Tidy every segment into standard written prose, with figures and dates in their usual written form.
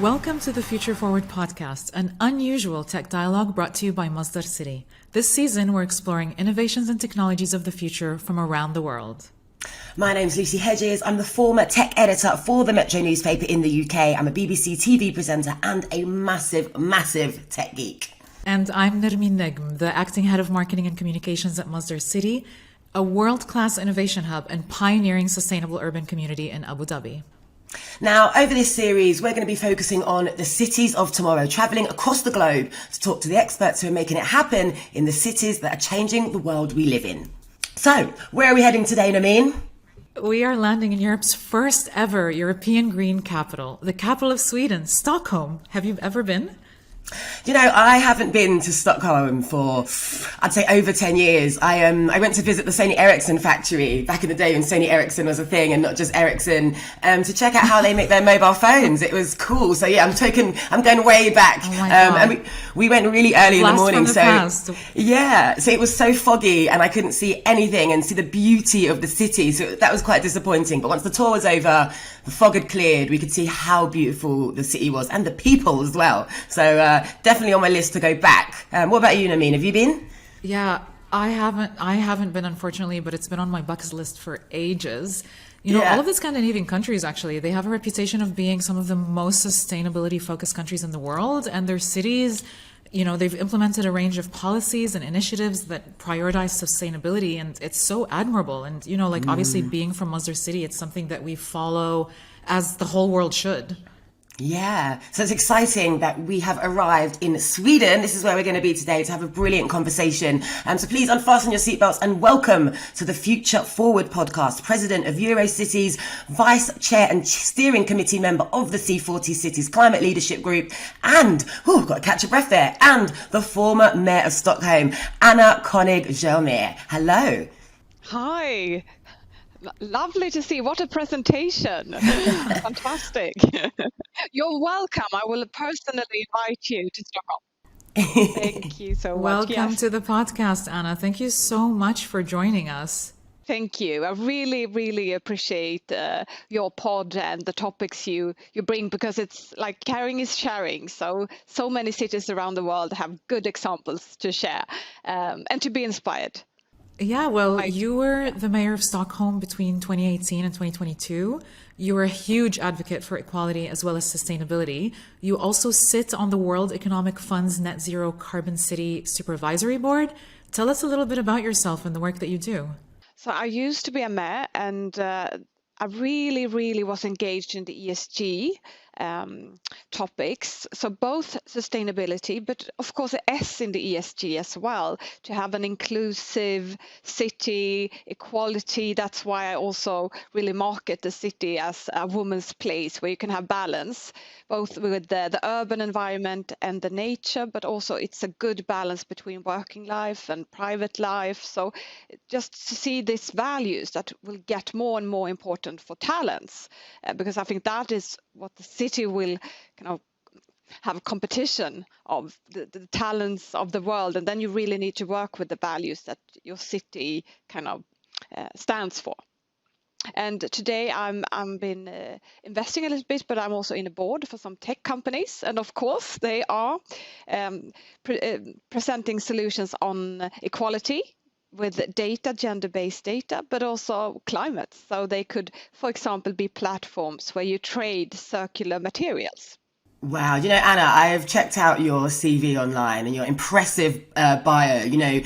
Welcome to the Future Forward podcast, an unusual tech dialogue brought to you by Masdar City. This season, we're exploring innovations and technologies of the future from around the world. My name's Lucy Hedges. I'm the former tech editor for the Metro newspaper in the UK. I'm a BBC TV presenter and a massive tech geek. And I'm Nermin Negm, the acting head of marketing and communications at Masdar City, a world-class innovation hub and pioneering sustainable urban community in Abu Dhabi. Now, over this series, we're going to be focusing on the cities of tomorrow, travelling across the globe to talk to the experts who are making it happen in the cities that are changing the world we live in. So, where are we heading today, Nermin? We are landing in Europe's first ever European green capital, the capital of Sweden, Stockholm. Have you ever been? You know, I haven't been to Stockholm for, I'd say, over 10 years. I went to visit the Sony Ericsson factory back in the day when Sony Ericsson was a thing and not just Ericsson, to check out how they make their mobile phones. It was cool. So yeah, I'm going way back. Oh my God. And we went really early in the morning. Past. Yeah, so it was so foggy and I couldn't see anything and see the beauty of the city. So that was quite disappointing. But once the tour was over, the fog had cleared. We could see how beautiful the city was and the people as well. So definitely on my list to go back. What about you, Nermin? Have you been? Yeah, I haven't been, unfortunately, but it's been on my bucket list for ages. You know, all of the Scandinavian countries, actually, they have a reputation of being some of the most sustainability-focused countries in the world, and their cities, you know, they've implemented a range of policies and initiatives that prioritize sustainability, and it's so admirable. And, you know, like, obviously, being from Masdar City, it's something that we follow as the whole world should. Yeah, so it's exciting that we have arrived in Sweden. This is where we're going to be today to have a brilliant conversation. So please unfasten your seatbelts and welcome to the Future Forward podcast. President of EUROCITIES, Vice Chair and Steering Committee member of the C40 Cities Climate Leadership Group, and, got to catch a breath there, and the former Mayor of Stockholm, Anna König Jerlmyr. Hello. Hi. Lovely to see. What a presentation. Fantastic. You're welcome. I will personally invite you to Stockholm. Thank you so much. Welcome to the podcast, Anna. Thank you so much for joining us. Thank you. I really appreciate your pod and the topics you bring, because it's like caring is sharing. So many cities around the world have good examples to share and to be inspired. Yeah, well, you were the mayor of Stockholm between 2018 and 2022. You were a huge advocate for equality as well as sustainability. You also sit on the World Economic Fund's Net Zero Carbon City Supervisory Board. Tell us a little bit about yourself and the work that you do. So I used to be a mayor, and I really was engaged in the ESG topics. So both sustainability, but of course a S in the ESG as well, to have an inclusive city, equality. That's why I also really market the city as a woman's place where you can have balance, both with the urban environment and the nature, but also it's a good balance between working life and private life. So just to see these values that will get more and more important for talents, because I think that is what the city will kind of have a competition of the talents of the world, and then you really need to work with the values that your city kind of stands for. And today I'm been investing a little bit, but I'm also in a board for some tech companies, and of course they are presenting solutions on equality with data, gender-based data, but also climate. So they could, for example, be platforms where you trade circular materials. Wow. You know, Anna, I have checked out your CV online and your impressive bio. You know,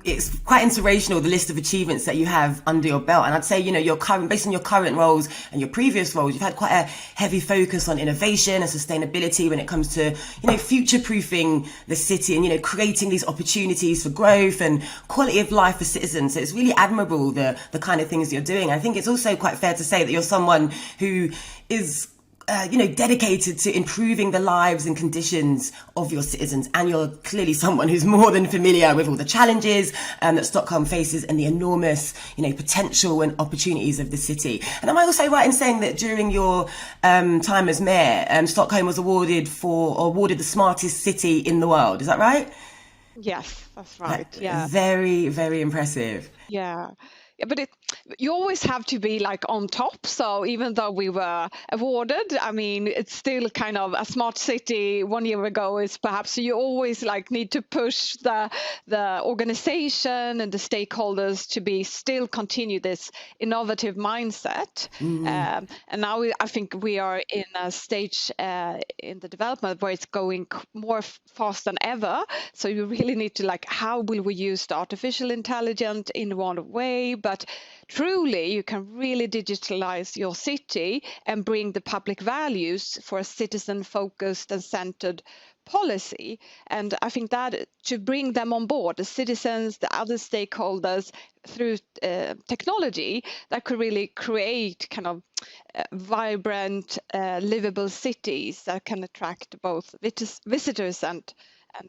it's quite inspirational, the list of achievements that you have under your belt. And I'd say, you know, based on your current roles and your previous roles, you've had quite a heavy focus on innovation and sustainability when it comes to, you know, future-proofing the city and, you know, creating these opportunities for growth and quality of life for citizens. So it's really admirable, the kind of things you're doing. I think it's also quite fair to say that you're someone who is dedicated to improving the lives and conditions of your citizens. And you're clearly someone who's more than familiar with all the challenges that Stockholm faces and the enormous, you know, potential and opportunities of the city. And am I also right in saying that during your time as mayor, Stockholm was awarded the smartest city in the world? Is that right? Yes, that's right. Yeah. Very, very impressive. Yeah. Yeah, but you always have to be like on top. So even though we were awarded, I mean, it's still kind of a smart city 1 year ago is perhaps you always like need to push the organization and the stakeholders to be still continue this innovative mindset. And now I think we are in a stage in the development where it's going more fast than ever. So you really need to like, how will we use the artificial intelligence in one way? But truly, you can really digitalize your city and bring the public values for a citizen-focused and centered policy. And I think that to bring them on board, the citizens, the other stakeholders, through technology, that could really create kind of vibrant, livable cities that can attract both visitors and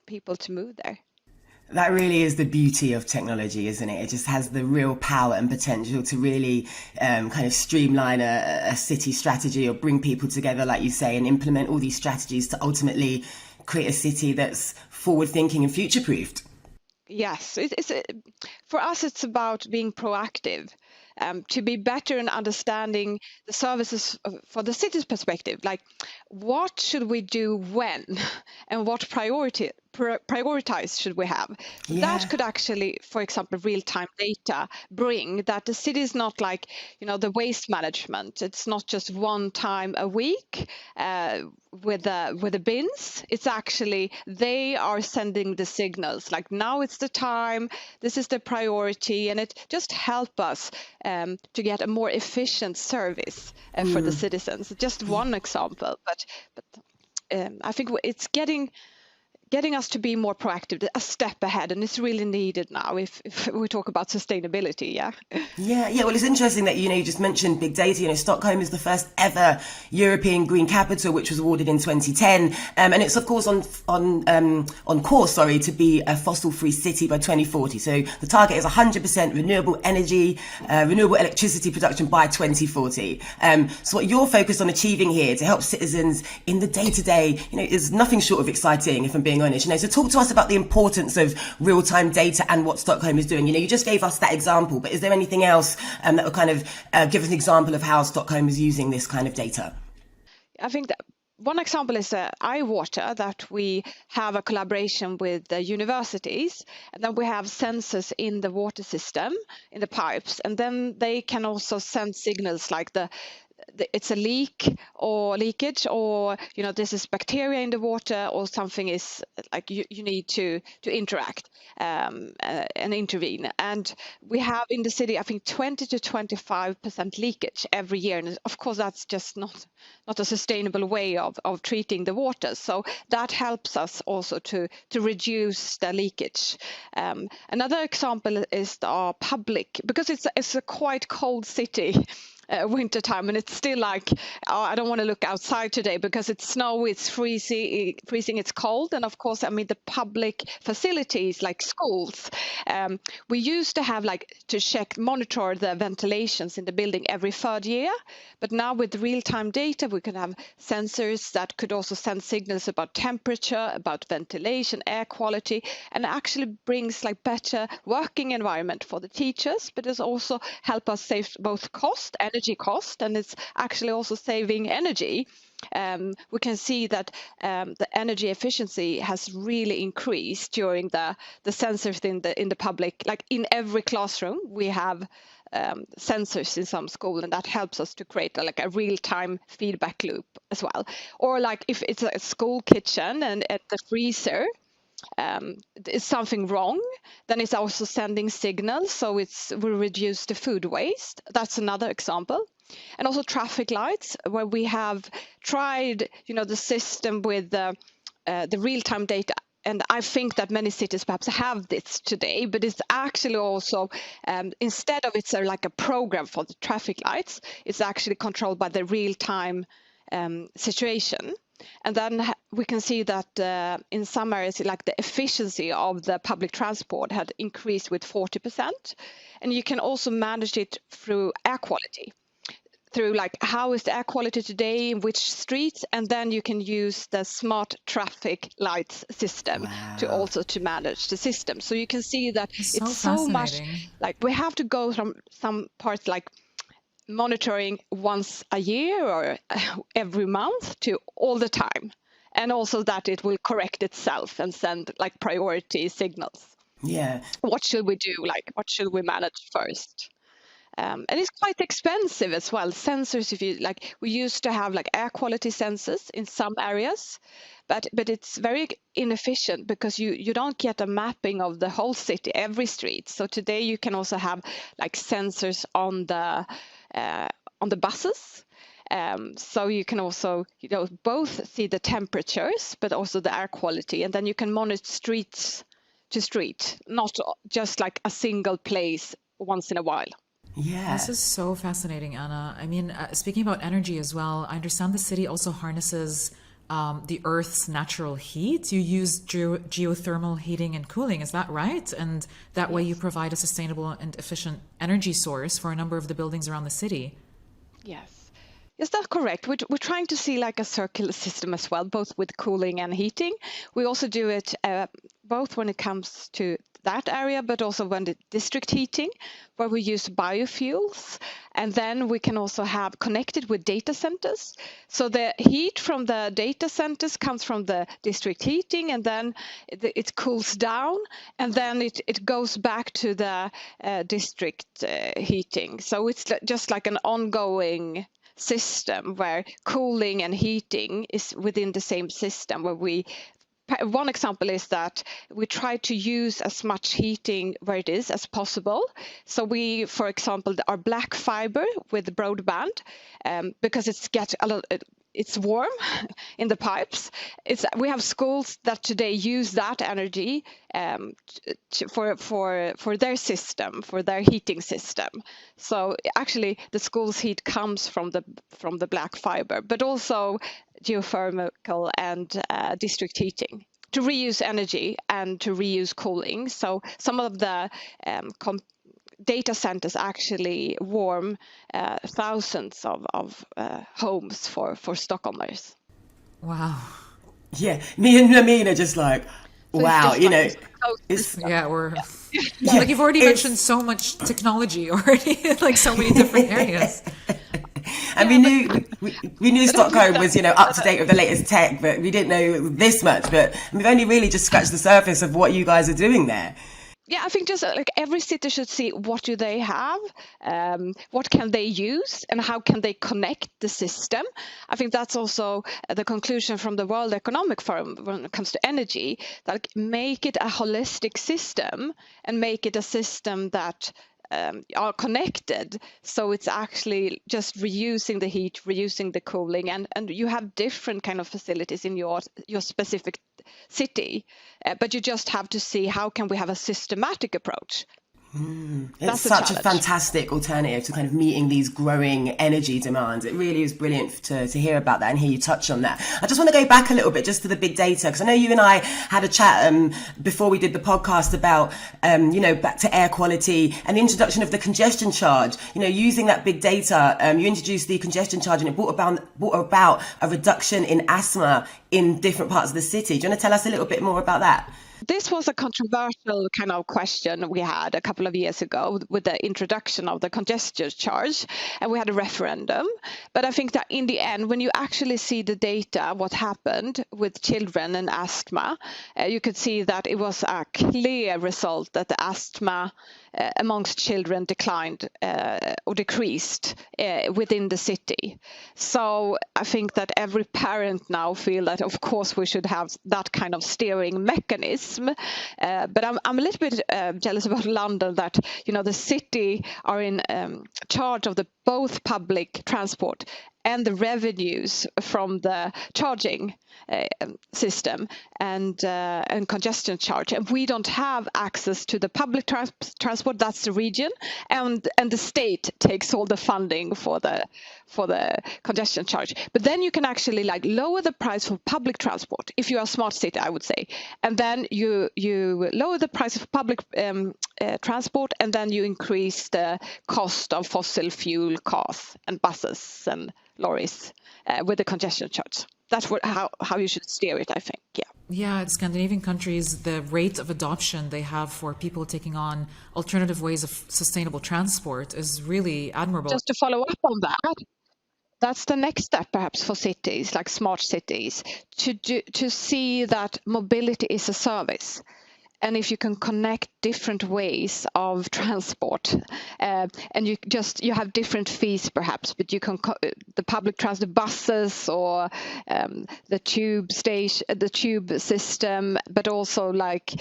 people to move there. That really is the beauty of technology, isn't it? It just has the real power and potential to really kind of streamline a city strategy or bring people together, like you say, and implement all these strategies to ultimately create a city that's forward-thinking and future-proofed. Yes, for us, it's about being proactive. To be better in understanding the services for the city's perspective, like what should we do when, and what prioritize should we have? Yeah. That could actually, for example, real-time data bring that the city is not like, the waste management. It's not just one time a week with the bins. It's actually, they are sending the signals like now it's the time, this is the priority, and it just help us to get a more efficient service for the citizens. Just one example, but I think it's getting us to be more proactive, a step ahead, and it's really needed now if we talk about sustainability. Yeah. Well, it's interesting that you just mentioned big data. Stockholm is the first ever European green capital, which was awarded in 2010, and it's of course on course, to be a fossil-free city by 2040. So the target is 100% renewable energy, renewable electricity production by 2040. So what you're focused on achieving here to help citizens in the day-to-day, is nothing short of exciting, if I'm being honest. So talk to us about the importance of real-time data and what Stockholm is doing. You just gave us that example, but is there anything else that will kind of give us an example of how Stockholm is using this kind of data? I think that one example is iWater, that we have a collaboration with the universities, and then we have sensors in the water system, in the pipes, and then they can also send signals like it's a leak or leakage, or this is bacteria in the water, or something is like you need to interact and intervene. And we have in the city, I think 20 to 25% leakage every year, and of course that's just not a sustainable way of treating the water. So that helps us also to reduce the leakage. Another example is our public, because it's a quite cold city. Winter time, and it's still like, I don't want to look outside today because it's snow, it's freezing, it's cold. And of course, the public facilities like schools, we used to have to monitor the ventilations in the building every third year, but now with real-time data we can have sensors that could also send signals about temperature, about ventilation, air quality, and actually brings better working environment for the teachers, but it also help us save both energy cost, and it's actually also saving energy. We can see that the energy efficiency has really increased during the sensors in the public. Like in every classroom, we have sensors in some school, and that helps us to create a real-time feedback loop as well. Or if it's a school kitchen and at the freezer, is something wrong, then it's also sending signals, so we reduce the food waste. That's another example. And also traffic lights, where we have tried the system with the real-time data, and I think that many cities perhaps have this today, but it's actually also instead of it's like a program for the traffic lights, it's actually controlled by the real-time situation. And then we can see that in some areas, the efficiency of the public transport had increased with 40%. And you can also manage it through air quality. through like how is the air quality today in which streets, and then you can use the smart traffic lights system to also to manage the system. So you can see that it's so much like we have to go from some parts like monitoring once a year or every month to all the time, and also that it will correct itself and send like priority signals. What should we do, like what should we manage first? And it's quite expensive as well. Sensors, if you like, we used to have like air quality sensors in some areas, but it's very inefficient because you don't get a mapping of the whole city, every street. So today you can also have like sensors on the buses. So you can also, both see the temperatures, but also the air quality, and then you can monitor streets to street, not just like a single place once in a while. Yeah. This is so fascinating, Anna. I mean, speaking about energy as well, I understand the city also harnesses the Earth's natural heat. You use geothermal heating and cooling, is that right? And that way you provide a sustainable and efficient energy source for a number of the buildings around the city. Yes, that's correct. We're trying to see like a circular system as well, both with cooling and heating. We also do it both when it comes to that area, but also when the district heating, where we use biofuels. And then we can also have connected with data centers. So the heat from the data centers comes from the district heating, and then it cools down, and then it goes back to the district heating. So it's just like an ongoing system where cooling and heating is within the same system, where one example is that we try to use as much heating where it is as possible. So we, for example, our black fiber with broadband, because it's warm in the pipes. We have schools that today use that energy for their system, for their heating system. So actually, the school's heat comes from the black fiber, but also geothermal and district heating to reuse energy and to reuse cooling. So some of the data centers actually warm thousands of homes for Stockholmers. Wow. Yeah, me and Lamine are just like, so wow, we're like you've already mentioned so much technology already, like so many different areas. And we knew Stockholm was, up to date with the latest tech, but we didn't know this much. But we've only really just scratched the surface of what you guys are doing there. Yeah, I think just like every city should see what do they have, what can they use, and how can they connect the system. I think that's also the conclusion from the World Economic Forum when it comes to energy, that make it a holistic system and make it a system that are connected, so it's actually just reusing the heat, reusing the cooling, and you have different kind of facilities in your specific city, but you just have to see how can we have a systematic approach. It's such a fantastic alternative to kind of meeting these growing energy demands. It really is brilliant to hear about that and hear you touch on that. I just want to go back a little bit just to the big data, because I know you and I had a chat before we did the podcast about, back to air quality and the introduction of the congestion charge. Using that big data, you introduced the congestion charge and it brought about a reduction in asthma in different parts of the city. Do you want to tell us a little bit more about that? This was a controversial kind of question we had a couple of years ago with the introduction of the congestion charge, and we had a referendum. But I think that in the end, when you actually see the data, what happened with children and asthma, you could see that it was a clear result that the asthma amongst children declined or decreased within the city. So I think that every parent now feel that, of course, we should have that kind of steering mechanism. But I'm a little bit jealous about London that, the city are in charge of both public transport and the revenues from the charging system and congestion charge, and we don't have access to the public transport. That's the region, and the state takes all the funding for the congestion charge. But then you can actually like lower the price for public transport if you are a smart city, I would say, and then you lower the price of public transport, and then you increase the cost of fossil fuel cars and buses and lorries with the congestion charge. That's how you should steer it, I think. Yeah. Yeah, in Scandinavian countries, the rate of adoption they have for people taking on alternative ways of sustainable transport is really admirable. Just to follow up on that, that's the next step perhaps for cities, like smart cities, to see that mobility is a service. And if you can connect different ways of transport, and you have different fees perhaps, but you can the public transport, buses or the tube system, but also like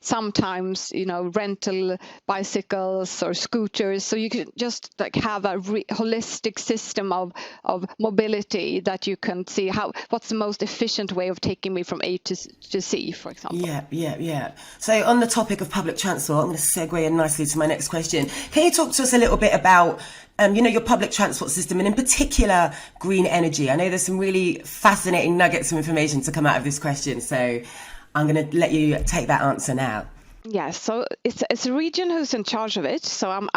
sometimes rental bicycles or scooters. So you can just like have a holistic system of mobility that you can see what's the most efficient way of taking me from A to C, for example. Yeah. So on the topic of public transport, I'm going to segue in nicely to my next question. Can you talk to us a little bit about, your public transport system and in particular green energy? I know there's some really fascinating nuggets of information to come out of this question. So I'm going to let you take that answer now. Yeah, so it's a region who's in charge of it. So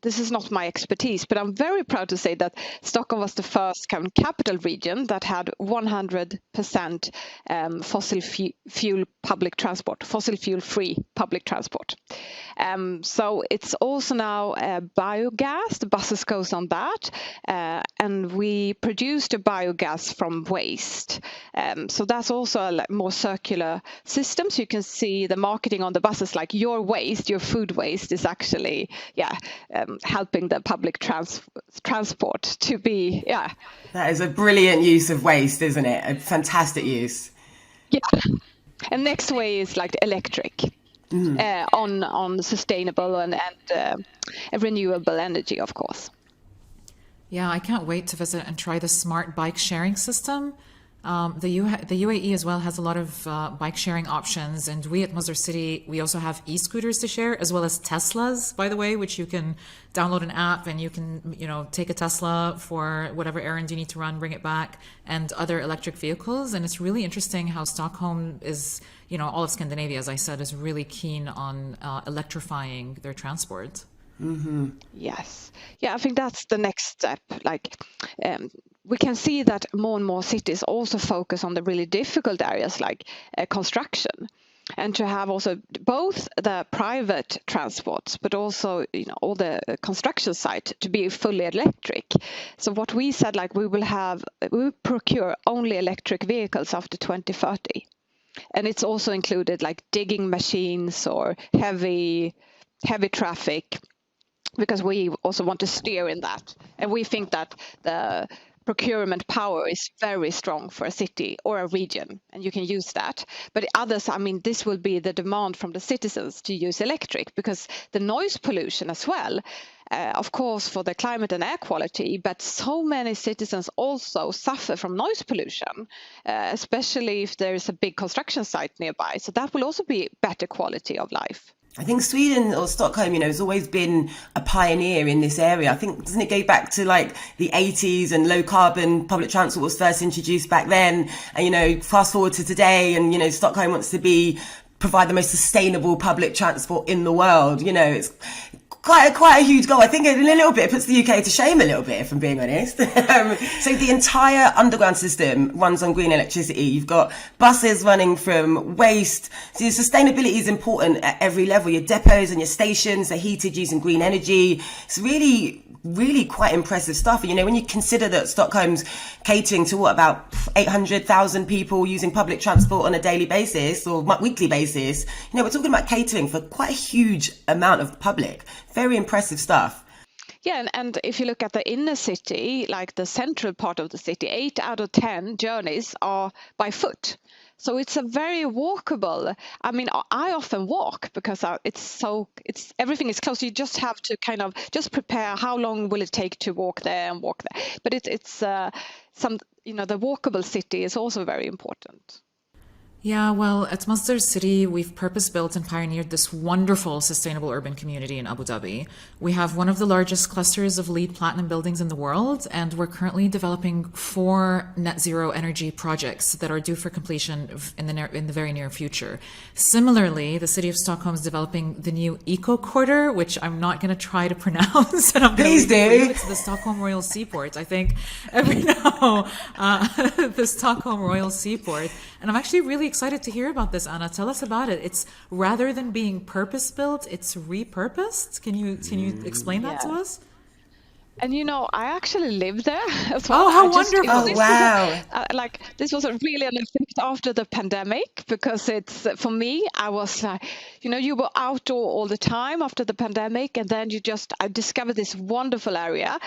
this is not my expertise, but I'm very proud to say that Stockholm was the first capital region that had 100% fossil fuel public transport, fossil fuel free public transport. So it's also now biogas. The buses goes on that, and we produced a biogas from waste. So that's also a more circular system. So you can see the marketing on the buses, like your food waste is actually helping the public transport to be That is a brilliant use of waste, isn't it? A fantastic use. Yeah. And next way is like electric. On sustainable and renewable energy, of course. Yeah, I can't wait to visit and try the smart bike sharing system. The UAE as well has a lot of bike sharing options, and we at Masdar City, we also have e-scooters to share, as well as Teslas, by the way, which you can download an app and you can, take a Tesla for whatever errand you need to run, bring it back, and other electric vehicles. And it's really interesting how Stockholm is, all of Scandinavia, as I said, is really keen on electrifying their transport. Mm-hmm. Yes. Yeah, I think that's the next step. We can see that more and more cities also focus on the really difficult areas like construction, and to have also both the private transports, but also all the construction site to be fully electric. So what we said, we will procure only electric vehicles after 2030, and it's also included like digging machines or heavy traffic, because we also want to steer in that, and we think that the procurement power is very strong for a city or a region, and you can use that. But others, this will be the demand from the citizens to use electric, because the noise pollution as well, of course, for the climate and air quality, but so many citizens also suffer from noise pollution, especially if there is a big construction site nearby. So that will also be better quality of life. I think Sweden or Stockholm, has always been a pioneer in this area. I think, doesn't it go back to the 80s, and low carbon public transport was first introduced back then? And, fast forward to today, and, Stockholm wants to provide the most sustainable public transport in the world. It's quite a huge goal. I think in a little bit it puts the UK to shame a little bit, if I'm being honest. So the entire underground system runs on green electricity. You've got buses running from waste. So your sustainability is important at every level. Your depots and your stations are heated using green energy. It's really quite impressive stuff. And, when you consider that Stockholm's catering to about 800,000 people using public transport on a daily basis or weekly basis, we're talking about catering for quite a huge amount of public. Very impressive stuff. Yeah, and if you look at the inner city, like the central part of the city, 8 out of 10 journeys are by foot. So it's a very walkable. I mean, I often walk because it's everything is close. You just have to kind of just prepare how long will it take to walk there and walk there. But it's the walkable city is also very important. Yeah, well, at Masdar City, we've purpose-built and pioneered this wonderful sustainable urban community in Abu Dhabi. We have one of the largest clusters of LEED Platinum buildings in the world, and we're currently developing 4 net zero energy projects that are due for completion in the very near future. Similarly, the city of Stockholm is developing the new Eco Quarter, which I'm not going to try to pronounce. And I'm Please do. It's the Stockholm Royal Seaport. I think the Stockholm Royal Seaport. And I'm actually really excited to hear about this, Anna. Tell us about it. It's rather than being purpose-built, it's repurposed. Can you explain that to us? And I actually lived there as well. Oh, how wonderful! Oh, wow! This was really an effect after the pandemic, because it's for me. I was like, you were outdoor all the time after the pandemic, and then I discovered this wonderful area,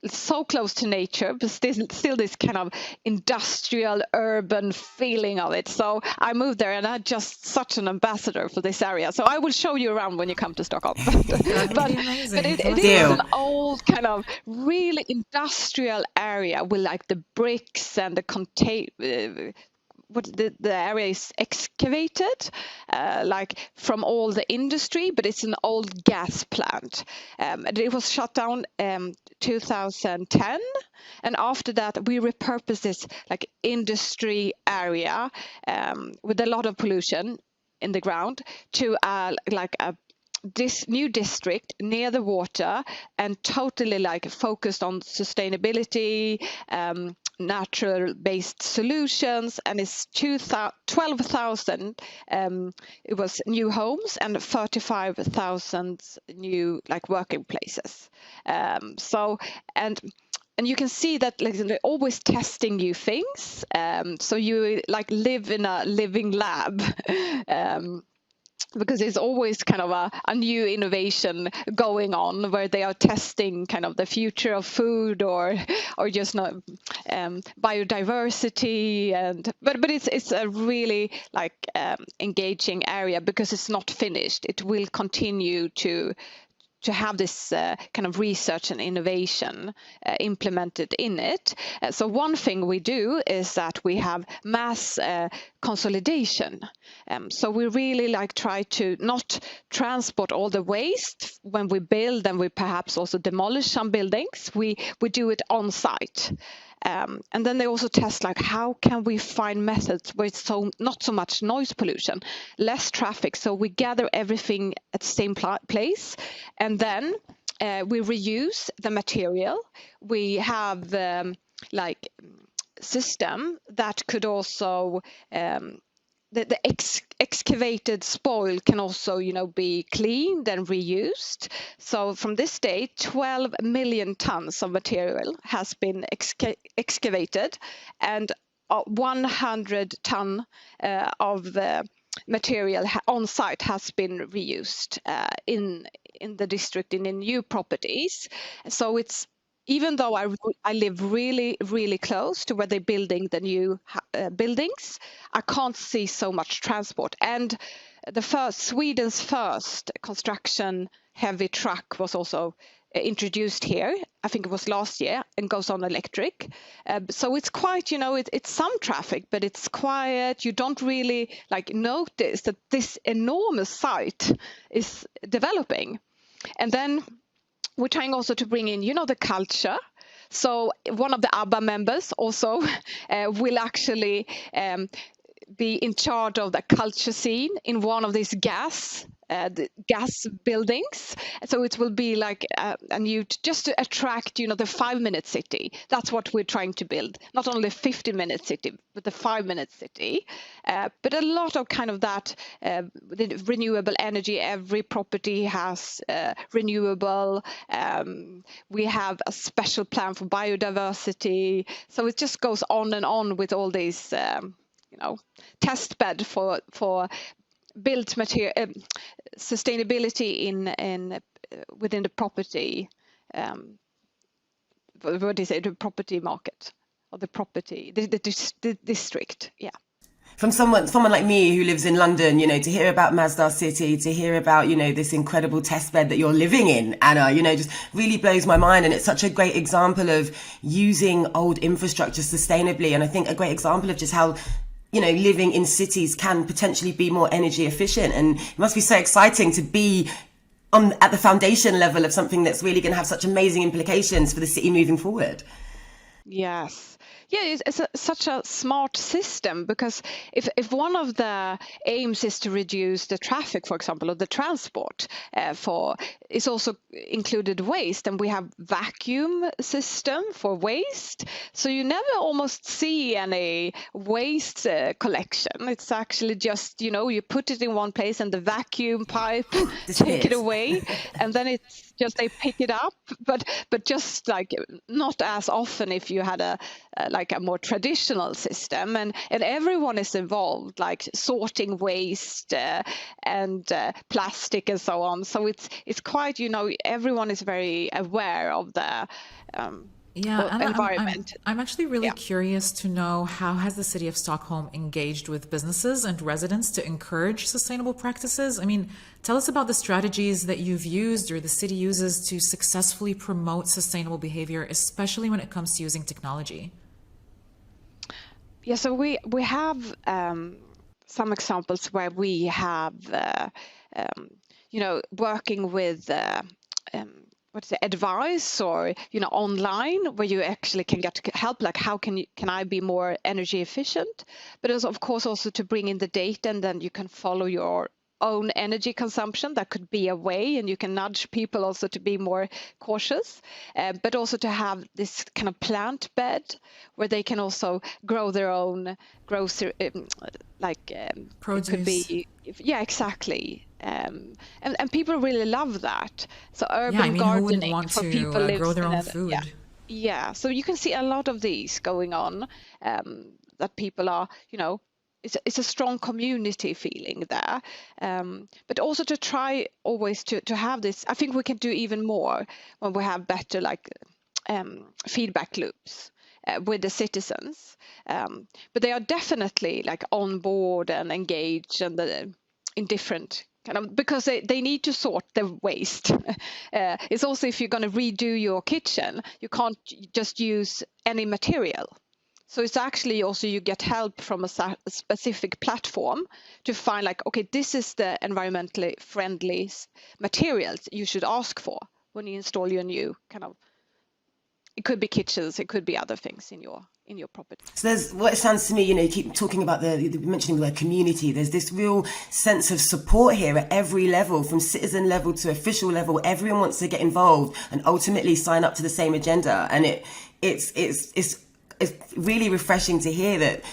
so close to nature, but still this kind of industrial, urban feeling of it. So I moved there, and I'm just such an ambassador for this area. So I will show you around when you come to Stockholm. but it is an old kind of really industrial area with like the bricks and the the area is excavated like from all the industry, but it's an old gas plant. It was shut down 2010, and after that we repurposed this like industry area with a lot of pollution in the ground to this new district near the water, and totally like focused on sustainability, natural based solutions, and it's 12,000 it was new homes and 35,000 new like working places. And you can see that like they're always testing new things, so you like live in a living lab. Because there's always kind of a new innovation going on where they are testing kind of the future of food or just not biodiversity, but it's a really like engaging area because it's not finished. It will continue to have this kind of research and innovation implemented in it. So one thing we do is that we have mass consolidation. So we really like try to not transport all the waste when we build, and we perhaps also demolish some buildings. We do it on site. And then they also test like how can we find methods where it's not so much noise pollution, less traffic. So we gather everything at the same place, and then we reuse the material. We have like system that could also the excavated spoil can also, be cleaned and reused. So from this day, 12 million tons of material has been excavated, and 100 ton of material on site has been reused in the district and in new properties. So it's, even though I live really, really close to where they're building the new buildings, I can't see so much transport. And Sweden's first construction heavy truck was also introduced here. I think it was last year, and goes on electric. So it's quite, it's some traffic, but it's quiet. You don't really like notice that this enormous site is developing. And then we're trying also to bring in, the culture. So one of the ABBA members also will actually be in charge of the culture scene in one of these gas buildings. So it will be like a new, just to attract, the 5-minute city. That's what we're trying to build. Not only a 15-minute city, but the 5-minute city. But a lot of kind of that the renewable energy. Every property has renewable. We have a special plan for biodiversity. So it just goes on and on with all these, test bed for built material sustainability in within the property the property market, or the property the district. Yeah. From someone like me who lives in London, to hear about Masdar City, to hear about, this incredible test bed that you're living in, Anna, just really blows my mind. And it's such a great example of using old infrastructure sustainably. And I think a great example of just how, living in cities can potentially be more energy efficient. And it must be so exciting to be at the foundation level of something that's really going to have such amazing implications for the city moving forward. Yes. Yeah, it's such a smart system, because if one of the aims is to reduce the traffic, for example, or the transport, it's also included waste, and we have vacuum system for waste, so you never almost see any waste collection. It's actually just, you put it in one place and the vacuum pipe take it away, and then it's just they pick it up, but just like not as often if you had a more traditional system, and everyone is involved, like sorting waste and plastic and so on. So it's quite, everyone is very aware of the environment. I'm actually really curious to know, how has the city of Stockholm engaged with businesses and residents to encourage sustainable practices? I mean, tell us about the strategies that you've used or the city uses to successfully promote sustainable behavior, especially when it comes to using technology. Yeah, so we have some examples where we have, working with advice, or online, where you actually can get help, like how can I be more energy efficient, but also, of course, also to bring in the data, and then you can follow your own energy consumption. That could be a way, and you can nudge people also to be more cautious, but also to have this kind of plant bed where they can also grow their own grocery, produce. It could be, exactly. And people really love that. So urban gardening for people to grow their own food. Yeah, so you can see a lot of these going on, that people are, it's a strong community feeling there, but also to try always to have this. I think we can do even more when we have better feedback loops with the citizens, but they are definitely on board and engaged, and in different kind of, because they need to sort the waste. It's also, if you're going to redo your kitchen, you can't just use any material. So it's actually also, you get help from a specific platform to find okay, this is the environmentally friendly materials you should ask for when you install your new kind of, it could be kitchens, it could be other things in your property. So there's, what it sounds to me, you keep talking about mentioning the word community. There's this real sense of support here at every level, from citizen level to official level. Everyone wants to get involved and ultimately sign up to the same agenda. And it's really refreshing to hear that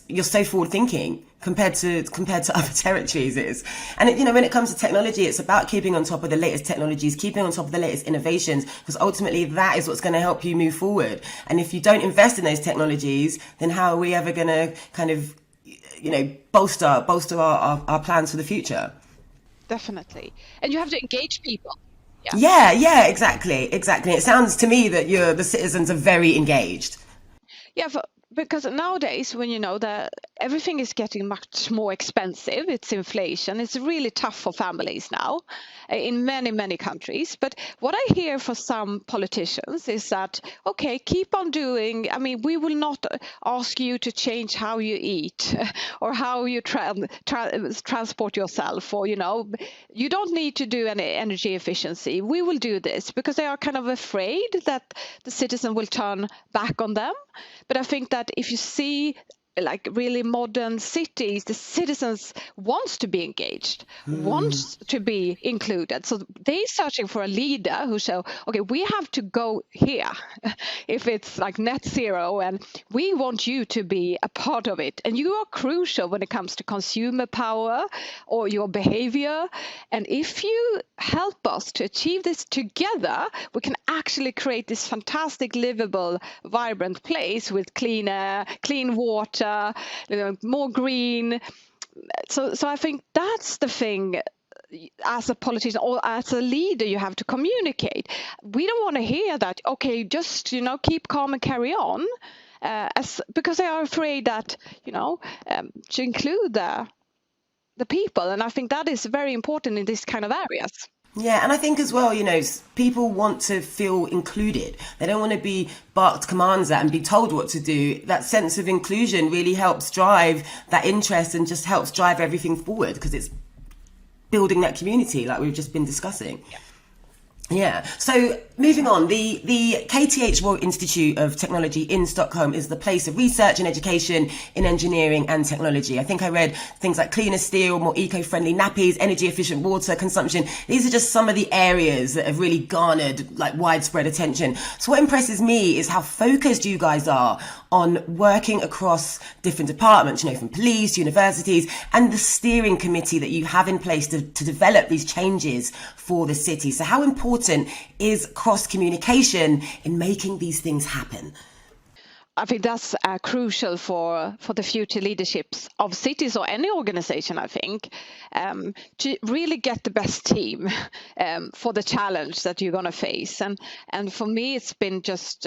you're so forward thinking compared to other territories. And when it comes to technology, it's about keeping on top of the latest technologies, keeping on top of the latest innovations, because ultimately that is what's going to help you move forward. And if you don't invest in those technologies, then how are we ever going to kind of bolster our plans for the future? Definitely. And you have to engage people. Yeah, exactly. It sounds to me that the citizens are very engaged. Yeah, because nowadays, when that everything is getting much more expensive, it's inflation, it's really tough for families now in many, many countries. But what I hear for some politicians is that, okay, keep on doing, we will not ask you to change how you eat or how you transport yourself, or, you don't need to do any energy efficiency. We will do this, because they are kind of afraid that the citizen will turn back on them. But I think that if you see really modern cities, the citizens wants to be engaged, wants to be included. So they're searching for a leader who say, okay, we have to go here if it's net zero, and we want you to be a part of it. And you are crucial when it comes to consumer power or your behavior. And if you help us to achieve this together, we can actually create this fantastic, livable, vibrant place with clean air, clean water, more green. So I think that's the thing. As a politician or as a leader, you have to communicate. We don't want to hear that, okay, just keep calm and carry on. because they are afraid that, to include the people. And I think that is very important in this kind of areas. Yeah, and I think as well, people want to feel included. They don't want to be barked commands at and be told what to do. That sense of inclusion really helps drive that interest and just helps drive everything forward, because it's building that community like we've just been discussing. Yeah. So moving on, the KTH Royal Institute of Technology in Stockholm is the place of research and education in engineering and technology. I think I read things like cleaner steel, more eco-friendly nappies, energy efficient water consumption. These are just some of the areas that have really garnered like widespread attention. So what impresses me is how focused you guys are on working across different departments, from police, universities, and the steering committee that you have in place to develop these changes for the city. So how important is cross-communication in making these things happen? I think that's crucial for the future leaderships of cities or any organization, I think, to really get the best team for the challenge that you're going to face. And for me, it's been just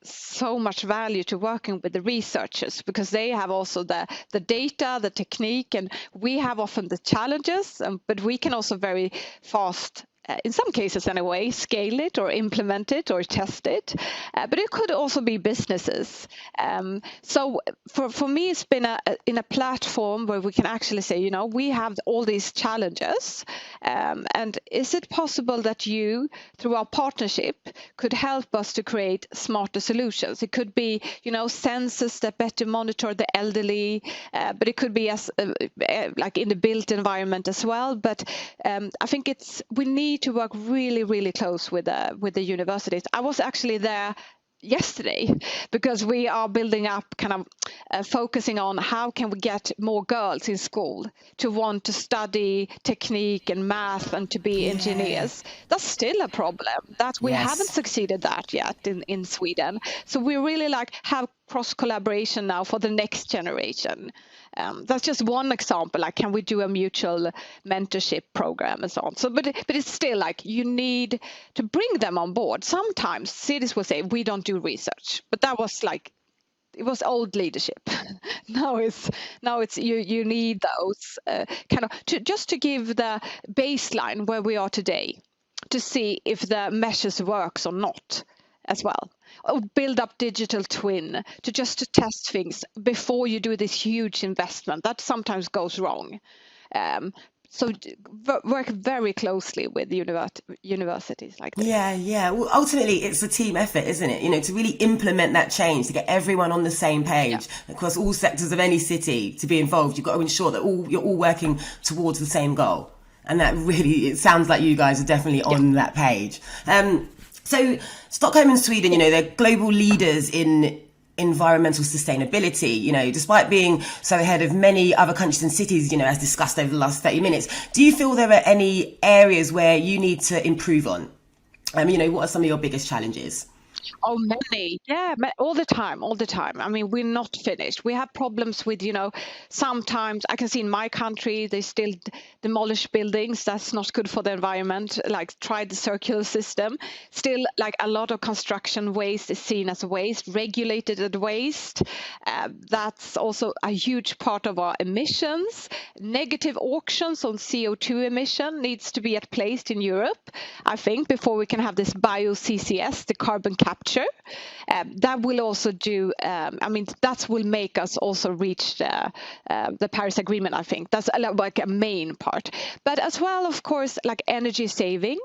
so much value to working with the researchers, because they have also the data, the technique, and we have often the challenges, but we can also very fast, in some cases anyway, scale it or implement it or test it. But it could also be businesses. So for me, it's been in a platform where we can actually say, we have all these challenges. And is it possible that you, through our partnership, could help us to create smarter solutions? It could be, sensors that better monitor the elderly, but it could be as like in the built environment as well. But I think we need to work really, really close with the universities. I was actually there yesterday because we are building up focusing on how can we get more girls in school to want to study technique and math and to be engineers. That's still a problem that we haven't succeeded that yet in Sweden. So we really have cross collaboration now for the next generation. That's just one example. Like, can we do a mutual mentorship program and so on? So, but it's still you need to bring them on board. Sometimes cities will say we don't do research, but that was it was old leadership. now it's you need those to give the baseline where we are today, to see if the measures works or not as well. Or build up digital twin to test things before you do this huge investment that sometimes goes wrong. So work very closely with universities like this. Yeah. Well, ultimately, it's a team effort, isn't it? To really implement that change, to get everyone on the same page across all sectors of any city to be involved. You've got to ensure that you're all working towards the same goal. And that really, it sounds like you guys are definitely on that page. So Stockholm and Sweden, they're global leaders in environmental sustainability, despite being so ahead of many other countries and cities, as discussed over the last 30 minutes. Do you feel there are any areas where you need to improve on? What are some of your biggest challenges? Oh, many. Yeah, all the time. I mean, we're not finished. We have problems with, sometimes I can see in my country, they still demolish buildings. That's not good for the environment. Try the circular system. Still, a lot of construction waste is seen as waste, regulated as waste. That's also a huge part of our emissions. Negative auctions on CO2 emission needs to be placed in Europe, I think, before we can have this bio-CCS, the carbon capture. That will also that will make us also reach the Paris Agreement, I think. That's a main part. But as well, of course, energy saving,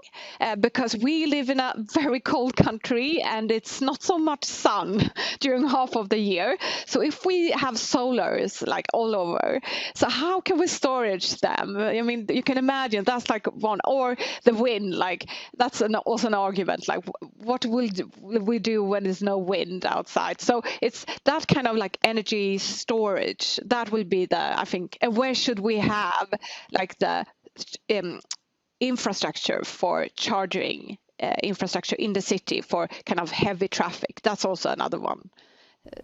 because we live in a very cold country and it's not so much sun during half of the year. So if we have solars all over, so how can we storage them? I mean, you can imagine that's one, or the wind, that's also an argument. What will we do when there's no wind outside? So it's that kind of energy storage that will be I think, and where should we have the infrastructure for charging infrastructure in the city for kind of heavy traffic? That's also another one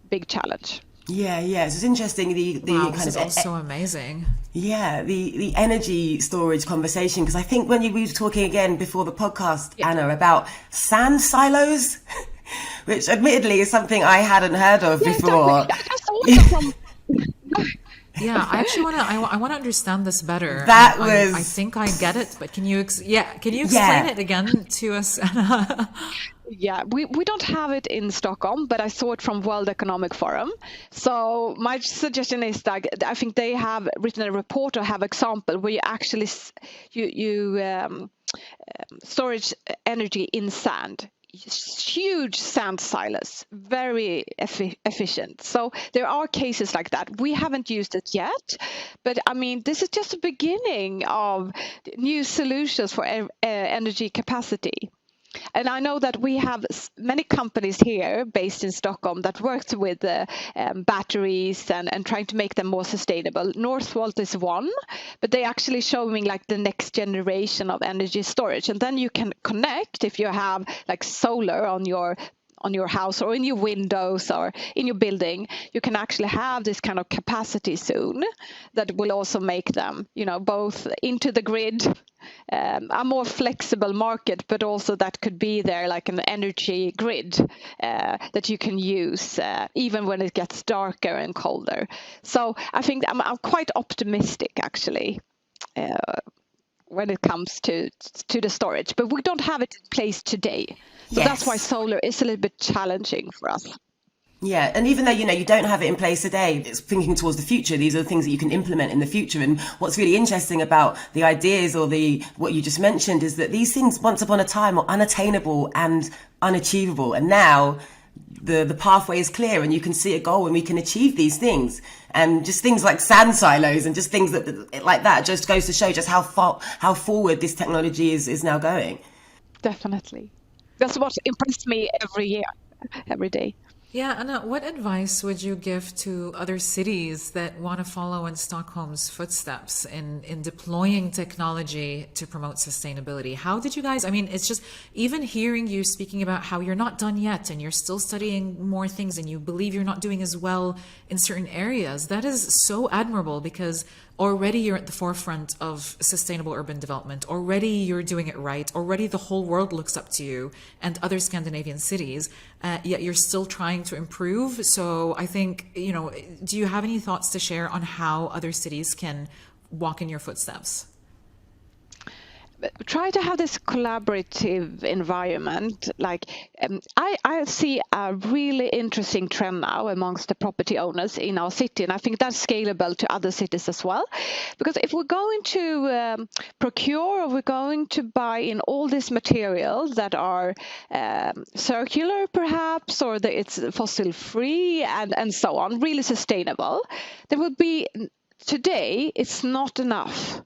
big challenge. Yeah. So it's interesting. This is also amazing. Yeah, the energy storage conversation, because I think when we were talking again before the podcast, Anna, about sand silos, which admittedly is something I hadn't heard of before. Exactly. I saw it from Yeah, I actually I want to understand this better. That I think I get it, but can you explain it again to us, Anna? Yeah, we don't have it in Stockholm, but I saw it from World Economic Forum. So my suggestion is that I think they have written a report or have example where you actually storage energy in sand. Huge sand silos, very efficient. So there are cases like that. We haven't used it yet, but I mean, this is just the beginning of new solutions for energy capacity. And I know that we have many companies here based in Stockholm that works with batteries and trying to make them more sustainable. Northvolt is one, but they actually showing like the next generation of energy storage. And then you can connect if you have like solar on your house or in your windows or in your building, you can actually have this kind of capacity soon that will also make them, both into the grid, a more flexible market, but also that could be there like an energy grid that you can use even when it gets darker and colder. So I think I'm quite optimistic actually. When it comes to the storage, but we don't have it in place today. So that's why solar is a little bit challenging for us. Yeah, and even though, you don't have it in place today, it's thinking towards the future. These are the things that you can implement in the future. And what's really interesting about the ideas or what you just mentioned is that these things once upon a time were unattainable and unachievable. And now the pathway is clear and you can see a goal and we can achieve these things. And just things like sand silos and just things like that just goes to show just how forward this technology is now going. Definitely. That's what impressed me every day. Yeah, Anna, what advice would you give to other cities that want to follow in Stockholm's footsteps in deploying technology to promote sustainability? How did you guys, it's just even hearing you speaking about how you're not done yet and you're still studying more things and you believe you're not doing as well in certain areas. That is so admirable because already you're at the forefront of sustainable urban development. Already you're doing it right. Already the whole world looks up to you and other Scandinavian cities, yet you're still trying to improve. So I think, do you have any thoughts to share on how other cities can walk in your footsteps? Try to have this collaborative environment. Like I see a really interesting trend now amongst the property owners in our city, and I think that's scalable to other cities as well. Because if we're going to procure or we're going to buy in all these materials that are circular perhaps, or that it's fossil free and so on, really sustainable, there will be, today it's not enough.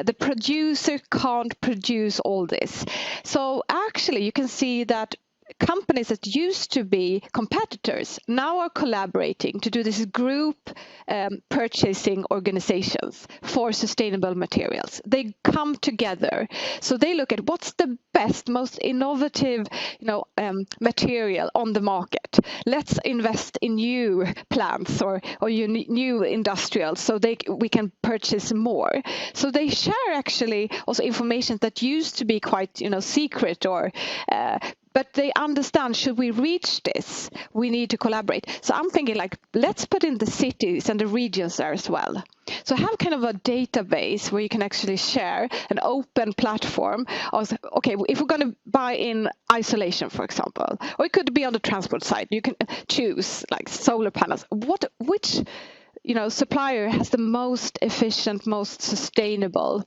The producer can't produce all this. So actually you can see that companies that used to be competitors now are collaborating to do this group purchasing organizations for sustainable materials. They come together. So they look at what's the best, most innovative, material on the market. Let's invest in new plants or new industrials so we can purchase more. So they share actually also information that used to be quite, secret or but they understand, should we reach this, we need to collaborate. So I'm thinking let's put in the cities and the regions there as well. So have kind of a database where you can actually share an open platform of, okay, if we're going to buy in isolation, for example, or it could be on the transport side, you can choose like solar panels. Which supplier has the most efficient, most sustainable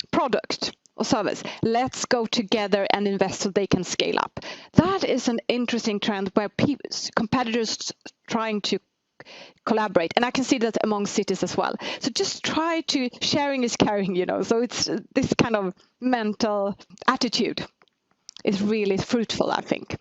product or service? Let's go together and invest so they can scale up. That is an interesting trend where competitors trying to collaborate, and I can see that among cities as well. So just try to, sharing is caring, so it's this kind of mental attitude is really fruitful, I think.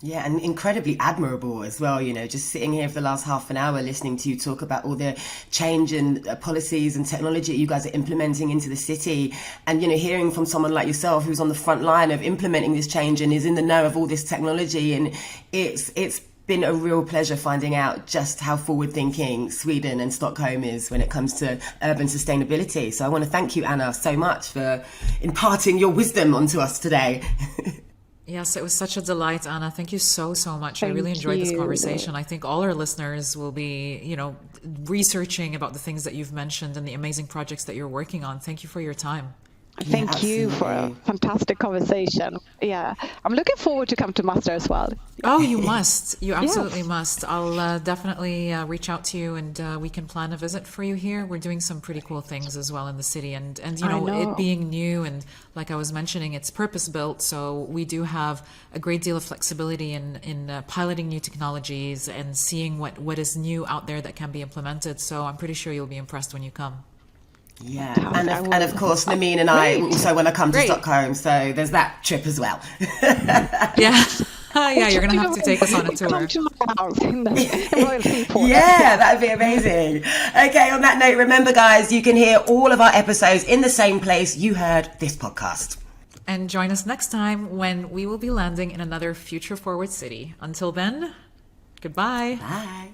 Yeah, and incredibly admirable as well, just sitting here for the last half an hour listening to you talk about all the change in policies and technology you guys are implementing into the city. And, hearing from someone like yourself who's on the front line of implementing this change and is in the know of all this technology. And it's been a real pleasure finding out just how forward-thinking Sweden and Stockholm is when it comes to urban sustainability. So I want to thank you, Anna, so much for imparting your wisdom onto us today. Yes, it was such a delight, Anna. Thank you so, so much. I really Thank enjoyed this you. conversation. I think all our listeners will be, researching about the things that you've mentioned and the amazing projects that you're working on. Thank you for your time. Thank you for a fantastic conversation. Yeah, I'm looking forward to come to Masdar as well. Oh, you must. You absolutely must. I'll definitely reach out to you, and we can plan a visit for you here. We're doing some pretty cool things as well in the city, and I know. it being new, and like I was mentioning, it's purpose built, so we do have a great deal of flexibility in piloting new technologies and seeing what is new out there that can be implemented. So I'm pretty sure you'll be impressed when you come. Yeah, and of course, Nermeen and I also want to come to Great. Stockholm, so there's that trip as well. Yeah. Yeah, you're going to have to take us on a tour. Come to my house in the Royal Seaport. Yeah, that'd be amazing. Okay, on that note, remember, guys, you can hear all of our episodes in the same place you heard this podcast. And join us next time when we will be landing in another future forward city. Until then, goodbye. Bye.